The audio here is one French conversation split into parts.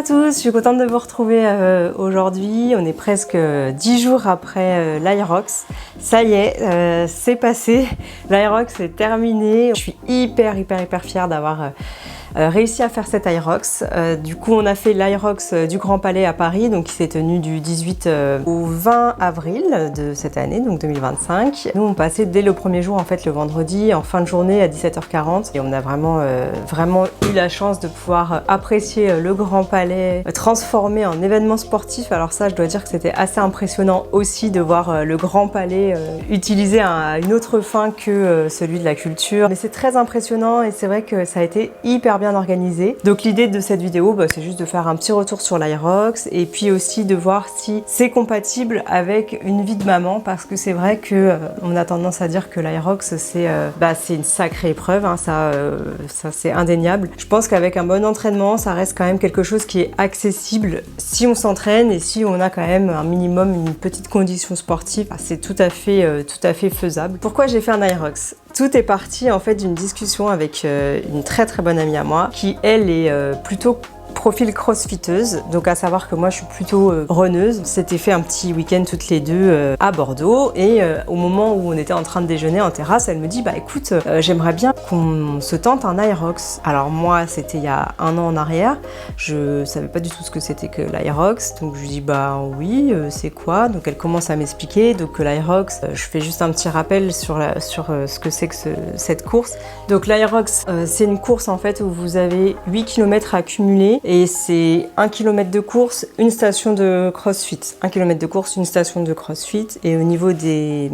tous, je suis contente de vous retrouver aujourd'hui. On est presque 10 jours après l'Aerox. Ça y est, c'est passé. L'Aerox est terminé. Je suis hyper fière d'avoir réussi à faire cet Aerox. Du coup, on a fait l'Aerox du Grand Palais à Paris, donc qui s'est tenu du 18 au 20 avril de cette année, donc 2025. Nous, on passait dès le premier jour, en fait, le vendredi, en fin de journée à 17h40. Et on a vraiment eu la chance de pouvoir apprécier le Grand Palais transformé en événement sportif. Alors ça, je dois dire que c'était assez impressionnant aussi de voir le Grand Palais utilisé à une autre fin que celui de la culture. Mais c'est très impressionnant et c'est vrai que ça a été hyper bien organisé. Donc l'idée de cette vidéo, c'est juste de faire un petit retour sur l'Aerox et puis aussi de voir si c'est compatible avec une vie de maman, parce que c'est vrai que on a tendance à dire que l'Aerox c'est une sacrée épreuve, hein, ça c'est indéniable. Je pense qu'avec un bon entraînement, ça reste quand même quelque chose qui est accessible si on s'entraîne et si on a quand même un minimum, une petite condition sportive. C'est tout à fait faisable. Pourquoi j'ai fait un Aerox ? Tout est parti en fait d'une discussion avec une très bonne amie à moi qui elle est plutôt profil crossfiteuse, donc à savoir que moi je suis plutôt runneuse. On s'était fait un petit week-end toutes les deux à Bordeaux et au moment où on était en train de déjeuner en terrasse, elle me dit écoute, j'aimerais bien qu'on se tente un Aerox. Alors moi c'était il y a un an en arrière, je savais pas du tout ce que c'était que l'Aerox, donc je lui dis oui, c'est quoi? Donc elle commence à m'expliquer. Donc l'Aerox, je fais juste un petit rappel sur ce que c'est que cette course. Donc l'Aerox, c'est une course en fait où vous avez 8 km à cumuler. Et c'est 1 km de course, une station de crossfit. 1 km de course, une station de crossfit. Et au niveau des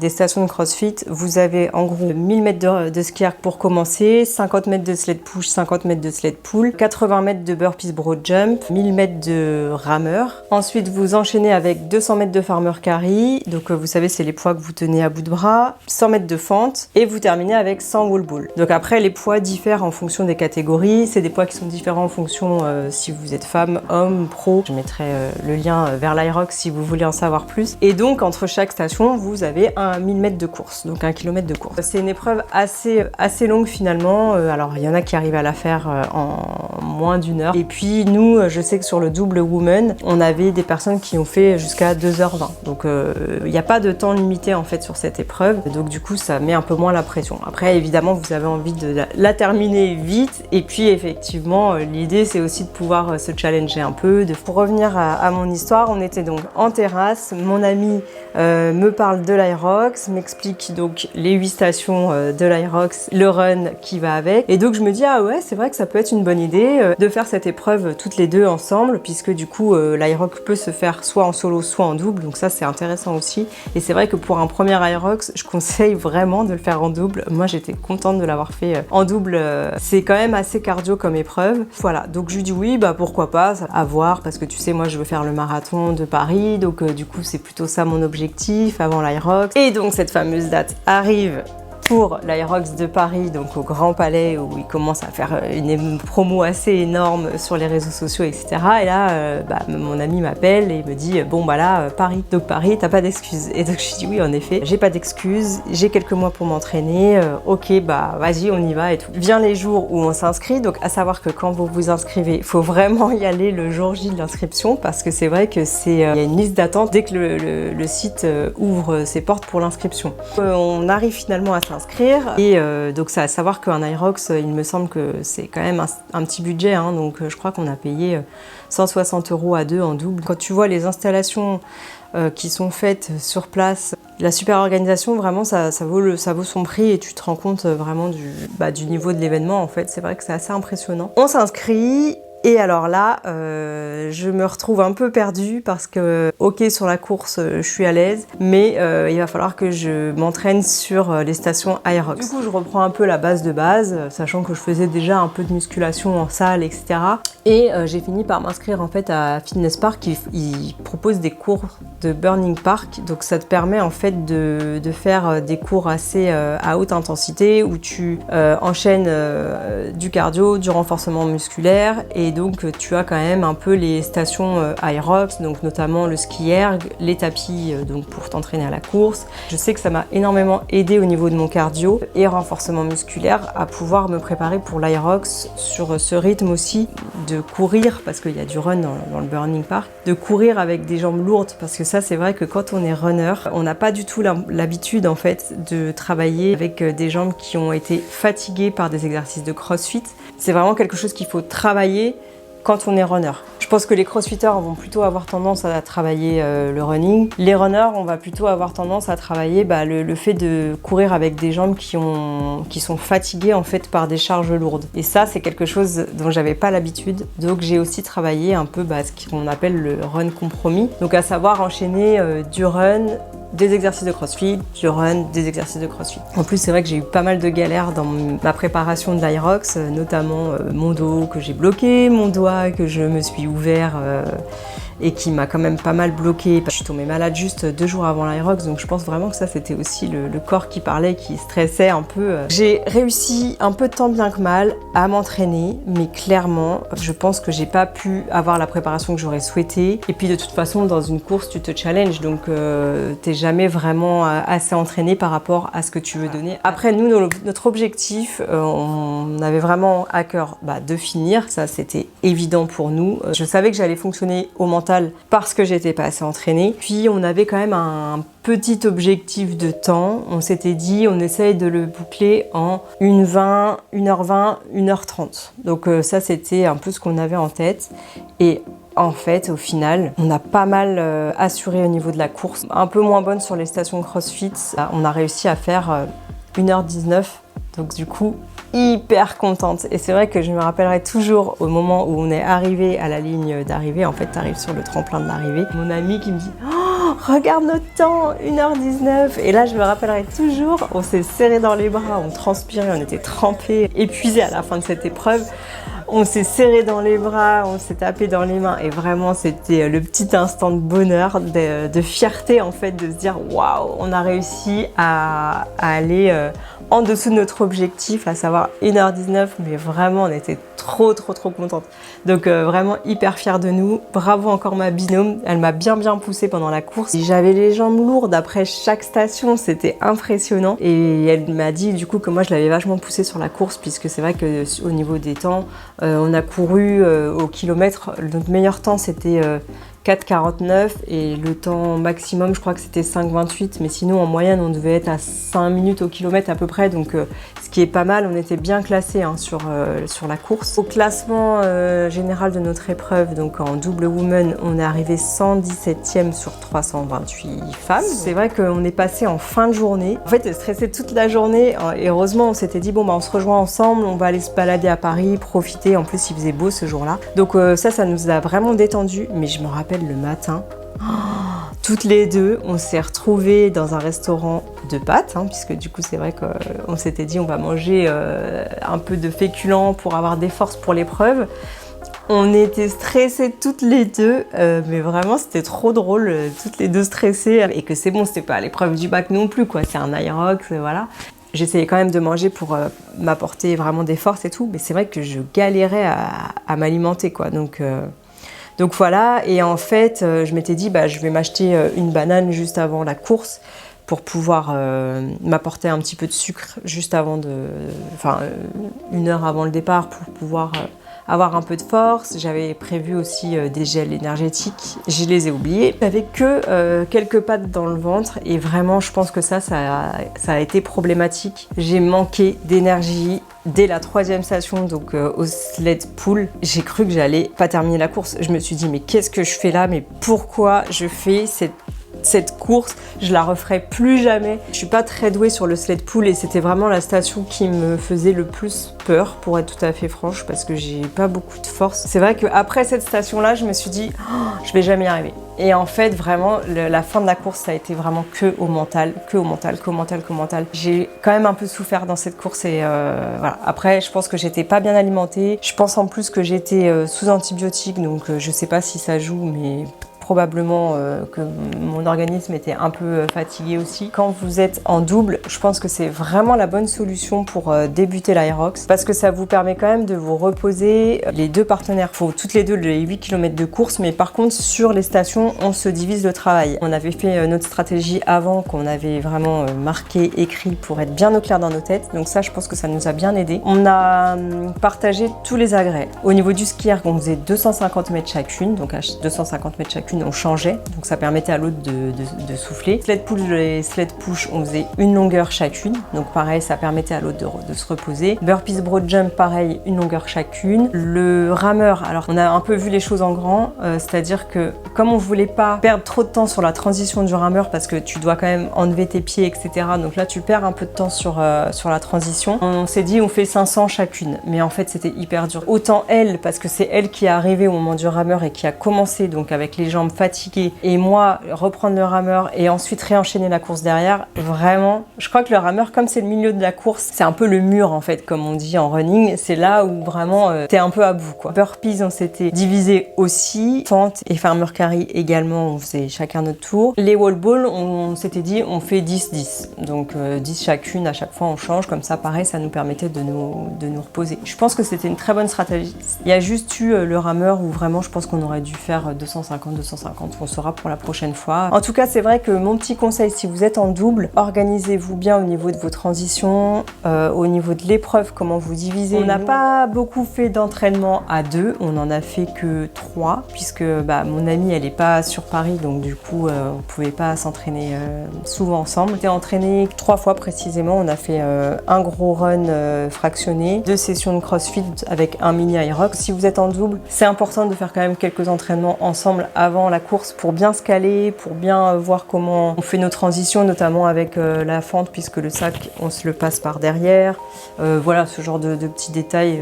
stations de crossfit, vous avez en gros 1000 mètres de ski arc pour commencer, 50 mètres de sled push, 50 mètres de sled pull, 80 mètres de burpees broad jump, 1000 mètres de rameur. Ensuite, vous enchaînez avec 200 mètres de farmer carry. Donc vous savez, c'est les poids que vous tenez à bout de bras, 100 mètres de fente. Et vous terminez avec 100 wall ball. Donc après, les poids diffèrent en fonction des catégories. C'est des poids qui sont différents en fonction si vous êtes femme, homme, pro. Je mettrai le lien vers l'Aerox si vous voulez en savoir plus. Et donc entre chaque station, vous avez 1000 mètres de course, donc 1 km de course. C'est une épreuve assez longue finalement. Alors il y en a qui arrivent à la faire en moins d'une heure. Et puis nous, je sais que sur le double woman, on avait des personnes qui ont fait jusqu'à 2h20. Donc il n'y a pas de temps limité en fait sur cette épreuve. Donc du coup, ça met un peu moins la pression. Après, évidemment, vous avez envie de la terminer vite. Et puis effectivement, l'idée c'est aussi de pouvoir se challenger un peu. Pour revenir à mon histoire, on était donc en terrasse. Mon ami me parle de l'Aerox, m'explique donc les 8 stations de l'Aerox, le run qui va avec. Et donc je me dis ouais, c'est vrai que ça peut être une bonne idée de faire cette épreuve toutes les deux ensemble, puisque du coup l'Aerox peut se faire soit en solo, soit en double. Donc ça c'est intéressant aussi. Et c'est vrai que pour un premier Aerox, je conseille vraiment de le faire en double. Moi j'étais contente de l'avoir fait en double. C'est quand même assez cardio comme épreuve. Voilà, donc je lui dis oui, pourquoi pas, à voir, parce que tu sais, moi je veux faire le marathon de Paris, donc du coup c'est plutôt ça mon objectif avant l'Aerox. Et donc cette fameuse date arrive pour l'Aerox de Paris, donc au Grand Palais, où il commence à faire une promo assez énorme sur les réseaux sociaux, etc. Et là, mon ami m'appelle et me dit Paris. Donc Paris, t'as pas d'excuses. Et donc je dis oui, en effet, j'ai pas d'excuses, j'ai quelques mois pour m'entraîner. Ok, vas-y, on y va et tout. Vient les jours où on s'inscrit, donc à savoir que quand vous vous inscrivez, il faut vraiment y aller le jour J de l'inscription, parce que c'est vrai que il y a une liste d'attente dès que le site ouvre ses portes pour l'inscription. On arrive finalement à s'inscrire. Et donc c'est à savoir qu'un Aerox, il me semble que c'est quand même un petit budget, hein, donc je crois qu'on a payé 160 € à deux en double. Quand tu vois les installations qui sont faites sur place, la super organisation, vraiment ça vaut son prix, et tu te rends compte vraiment du niveau de l'événement en fait. C'est vrai que c'est assez impressionnant. On s'inscrit. Et alors là, je me retrouve un peu perdue parce que, ok, sur la course, je suis à l'aise, mais il va falloir que je m'entraîne sur les stations Aerox. Du coup, je reprends un peu la base de base, sachant que je faisais déjà un peu de musculation en salle, etc. Et j'ai fini par m'inscrire en fait à Fitness Park. Ils proposent des cours de Burning Park, donc ça te permet en fait de faire des cours assez à haute intensité où tu enchaînes du cardio, du renforcement musculaire et donc tu as quand même un peu les stations Aerox, donc notamment le ski erg, les tapis donc pour t'entraîner à la course. Je sais que ça m'a énormément aidé au niveau de mon cardio et renforcement musculaire à pouvoir me préparer pour l'Aerox sur ce rythme aussi de courir, parce qu'il y a du run dans le Burning Park, de courir avec des jambes lourdes, parce que ça c'est vrai que quand on est runner, on n'a pas du tout l'habitude en fait de travailler avec des jambes qui ont été fatiguées par des exercices de crossfit. C'est vraiment quelque chose qu'il faut travailler quand on est runner. Je pense que les crossfitters vont plutôt avoir tendance à travailler le running. Les runners, on va plutôt avoir tendance à travailler le fait de courir avec des jambes qui sont fatiguées en fait par des charges lourdes. Et ça, c'est quelque chose dont j'avais pas l'habitude. Donc j'ai aussi travaillé un peu ce qu'on appelle le run compromis. Donc à savoir enchaîner du run, des exercices de crossfit, du run, des exercices de crossfit. En plus, c'est vrai que j'ai eu pas mal de galères dans ma préparation de l'Aerox, notamment mon dos que j'ai bloqué, mon doigt que je me suis ouvert et qui m'a quand même pas mal bloqué. Je suis tombée malade juste 2 jours avant l'Aerox, donc je pense vraiment que ça c'était aussi le corps qui parlait, qui stressait un peu. J'ai réussi un peu tant bien que mal à m'entraîner, mais clairement, je pense que j'ai pas pu avoir la préparation que j'aurais souhaité. Et puis de toute façon, dans une course, tu te challenges, donc t'es jamais vraiment assez entraîné par rapport à ce que tu veux donner. Après, nous, notre objectif, on avait vraiment à cœur de finir, ça c'était évident pour nous. Je savais que j'allais fonctionner au mental parce que j'étais pas assez entraînée. Puis on avait quand même un petit objectif de temps. On s'était dit on essaye de le boucler en 1h20, 1h20, 1h30. Donc ça c'était un peu ce qu'on avait en tête. Et en fait, au final, on a pas mal assuré au niveau de la course. Un peu moins bonne sur les stations CrossFit. On a réussi à faire 1h19. Donc du coup, hyper contente. Et c'est vrai que je me rappellerai toujours au moment où on est arrivé à la ligne d'arrivée. En fait, tu arrives sur le tremplin de l'arrivée. Mon ami qui me dit « Oh, regarde notre temps, 1h19 !» Et là, je me rappellerai toujours, on s'est serré dans les bras, on transpirait, on était trempés, épuisés à la fin de cette épreuve. On s'est serré dans les bras, on s'est tapé dans les mains et vraiment c'était le petit instant de bonheur, de fierté en fait, de se dire waouh, on a réussi à aller en dessous de notre objectif, à savoir 1h19, mais vraiment on était trop contente. Donc vraiment hyper fière de nous. Bravo encore ma binôme, elle m'a bien poussée pendant la course. J'avais les jambes lourdes après chaque station, c'était impressionnant. Et elle m'a dit du coup que moi je l'avais vachement poussée sur la course, puisque c'est vrai que au niveau des temps, on a couru au kilomètre, notre meilleur temps c'était 4,49 et le temps maximum je crois que c'était 5,28, mais sinon en moyenne on devait être à 5 minutes au kilomètre à peu près, donc ce qui est pas mal, on était bien classé sur la course. Au classement général de notre épreuve, donc en double woman, on est arrivé 117e sur 328 femmes. C'est vrai qu'on est passé en fin de journée. En fait, stressé toute la journée et heureusement on s'était dit bon on se rejoint ensemble, on va aller se balader à Paris, profiter, en plus il faisait beau ce jour-là. Donc ça nous a vraiment détendu, mais je me rappelle le matin, toutes les deux, on s'est retrouvées dans un restaurant de pâtes, puisque du coup c'est vrai qu'on s'était dit on va manger un peu de féculents pour avoir des forces pour l'épreuve. On était stressées toutes les deux, mais vraiment c'était trop drôle, toutes les deux stressées, et que c'est bon, c'était pas l'épreuve du bac non plus, quoi. C'est un Aerox, voilà. J'essayais quand même de manger pour m'apporter vraiment des forces et tout, mais c'est vrai que je galérais à m'alimenter, quoi. Donc voilà, et en fait, je m'étais dit, je vais m'acheter une banane juste avant la course pour pouvoir m'apporter un petit peu de sucre juste avant une heure avant le départ pour pouvoir avoir un peu de force. J'avais prévu aussi des gels énergétiques, je les ai oubliés. J'avais que quelques pâtes dans le ventre et vraiment, je pense que ça a été problématique. J'ai manqué d'énergie. Dès la 3e station, donc au sled pull, j'ai cru que j'allais pas terminer la course. Je me suis dit mais qu'est-ce que je fais là? Mais pourquoi je fais cette course? Je la referai plus jamais. Je suis pas très douée sur le sled pull et c'était vraiment la station qui me faisait le plus peur, pour être tout à fait franche, parce que j'ai pas beaucoup de force. C'est vrai qu'après cette station-là, je me suis dit je vais jamais y arriver. Et en fait, vraiment, la fin de la course, ça a été vraiment que au mental. J'ai quand même un peu souffert dans cette course et voilà. Après, je pense que j'étais pas bien alimentée. Je pense en plus que j'étais sous antibiotiques, donc je sais pas si ça joue, mais probablement que mon organisme était un peu fatigué aussi. Quand vous êtes en double, je pense que c'est vraiment la bonne solution pour débuter l'Aerox parce que ça vous permet quand même de vous reposer. Les deux partenaires font toutes les deux les 8 km de course, mais par contre sur les stations, on se divise le travail. On avait fait notre stratégie avant qu'on avait vraiment marqué, écrit pour être bien au clair dans nos têtes. Donc ça, je pense que ça nous a bien aidé. On a partagé tous les agrès. Au niveau du ski erg, on faisait 250 mètres chacune. Donc à 250 mètres chacune, on changeait. Donc ça permettait à l'autre de souffler. Sled pull et sled push, on faisait une longueur chacune. Donc pareil, ça permettait à l'autre de se reposer. Burpees broad jump, pareil, une longueur chacune. Le rameur, alors on a un peu vu les choses en grand. C'est-à-dire que comme on voulait pas perdre trop de temps sur la transition du rameur parce que tu dois quand même enlever tes pieds, etc. Donc là, tu perds un peu de temps sur la transition. On s'est dit, on fait 500 chacune. Mais en fait, c'était hyper dur. Autant elle, parce que c'est elle qui est arrivée au moment du rameur et qui a commencé donc avec les jambes fatiguées. Et moi, reprendre le rameur et ensuite réenchaîner la course derrière. Vraiment, je crois que le rameur, comme c'est le milieu de la course, c'est un peu le mur en fait, comme on dit en running. C'est là où vraiment t'es un peu à bout quoi. Burpees, on s'était divisé aussi. Fente et farmer carry également, on faisait chacun notre tour. Les wall balls, on s'était dit, on fait 10-10. Donc 10 chacune, à chaque fois on change. Comme ça, pareil, ça nous permettait de nous reposer. Je pense que c'était une très bonne stratégie. Il y a juste eu le rameur où vraiment, je pense qu'on aurait dû faire 250. On saura pour la prochaine fois. En tout cas, c'est vrai que mon petit conseil, si vous êtes en double, organisez-vous bien au niveau de vos transitions, au niveau de l'épreuve, comment vous divisez. On n'a pas beaucoup fait d'entraînement à deux, on en a fait que 3, puisque mon amie, elle n'est pas sur Paris, donc du coup, on pouvait pas s'entraîner souvent ensemble. On était entraînés 3 fois précisément. On a fait un gros run fractionné, 2 sessions de crossfit avec un mini Aerox. Si vous êtes en double, c'est important de faire quand même quelques entraînements ensemble avant la course pour bien se caler, pour bien voir comment on fait nos transitions, notamment avec la fente, puisque le sac, on se le passe par derrière. Voilà, ce genre de petits détails.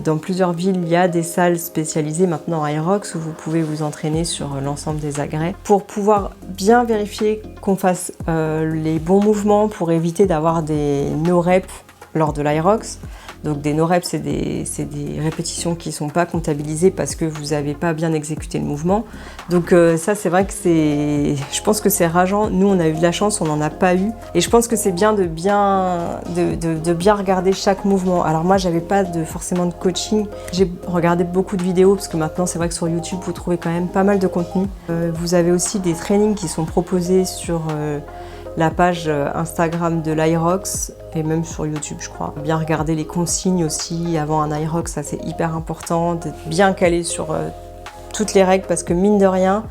Dans plusieurs villes, il y a des salles spécialisées maintenant à Aerox où vous pouvez vous entraîner sur l'ensemble des agrès pour pouvoir bien vérifier qu'on fasse les bons mouvements pour éviter d'avoir des no-reps lors de l'Aerox. Donc des no-reps, c'est des répétitions qui ne sont pas comptabilisées parce que vous n'avez pas bien exécuté le mouvement. Donc ça, c'est vrai que je pense que c'est rageant. Nous, on a eu de la chance, on n'en a pas eu. Et je pense que c'est bien de bien regarder chaque mouvement. Alors moi, j'avais pas forcément de coaching. J'ai regardé beaucoup de vidéos parce que maintenant, c'est vrai que sur YouTube, vous trouvez quand même pas mal de contenu. Vous avez aussi des trainings qui sont proposés sur la page Instagram de l'Aerox et même sur YouTube, je crois. Bien regarder les consignes aussi avant un Aerox, ça c'est hyper important, d'être bien calé sur toutes les règles parce que mine de rien,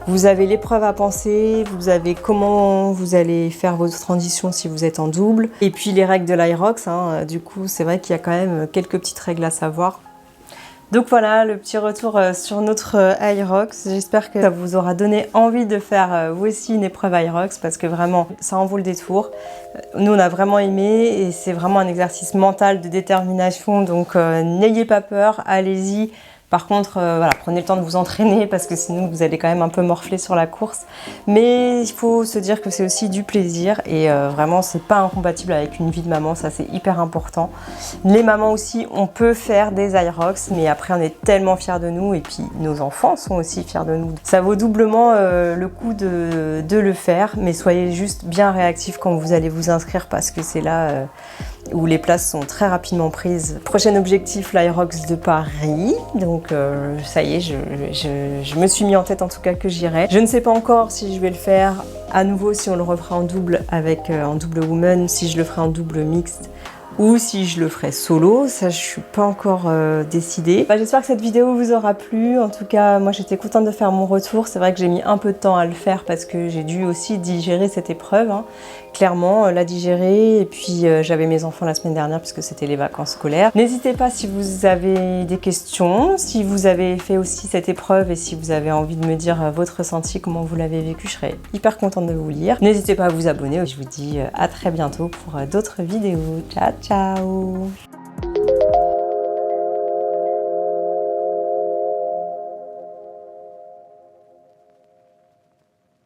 vous avez l'épreuve à penser, vous avez comment vous allez faire votre transition si vous êtes en double. Et puis les règles de l'Aerox, du coup c'est vrai qu'il y a quand même quelques petites règles à savoir. Donc voilà, le petit retour sur notre Aerox. J'espère que ça vous aura donné envie de faire vous aussi une épreuve Aerox parce que vraiment, ça en vaut le détour. Nous, on a vraiment aimé et c'est vraiment un exercice mental de détermination. Donc n'ayez pas peur, allez-y. Par contre, voilà, prenez le temps de vous entraîner parce que sinon vous allez quand même un peu morfler sur la course. Mais il faut se dire que c'est aussi du plaisir et vraiment c'est pas incompatible avec une vie de maman, ça c'est hyper important. Les mamans aussi, on peut faire des Aerox, mais après on est tellement fiers de nous et puis nos enfants sont aussi fiers de nous. Ça vaut doublement le coup de le faire, mais soyez juste bien réactifs quand vous allez vous inscrire parce que c'est là où les places sont très rapidement prises. Prochain objectif, l'Aerox de Paris. Donc ça y est, je me suis mis en tête en tout cas que j'irai. Je ne sais pas encore si je vais le faire à nouveau, si on le refera en double avec en double woman, si je le ferai en double mixte ou si je le ferai solo, ça je suis pas encore décidée. J'espère que cette vidéo vous aura plu. En tout cas, moi j'étais contente de faire mon retour. C'est vrai que j'ai mis un peu de temps à le faire parce que j'ai dû aussi digérer cette épreuve. Clairement, la digérer. Et puis j'avais mes enfants la semaine dernière puisque c'était les vacances scolaires. N'hésitez pas si vous avez des questions, si vous avez fait aussi cette épreuve et si vous avez envie de me dire votre ressenti, comment vous l'avez vécu, je serais hyper contente de vous lire. N'hésitez pas à vous abonner. Je vous dis à très bientôt pour d'autres vidéos. Ciao, ciao!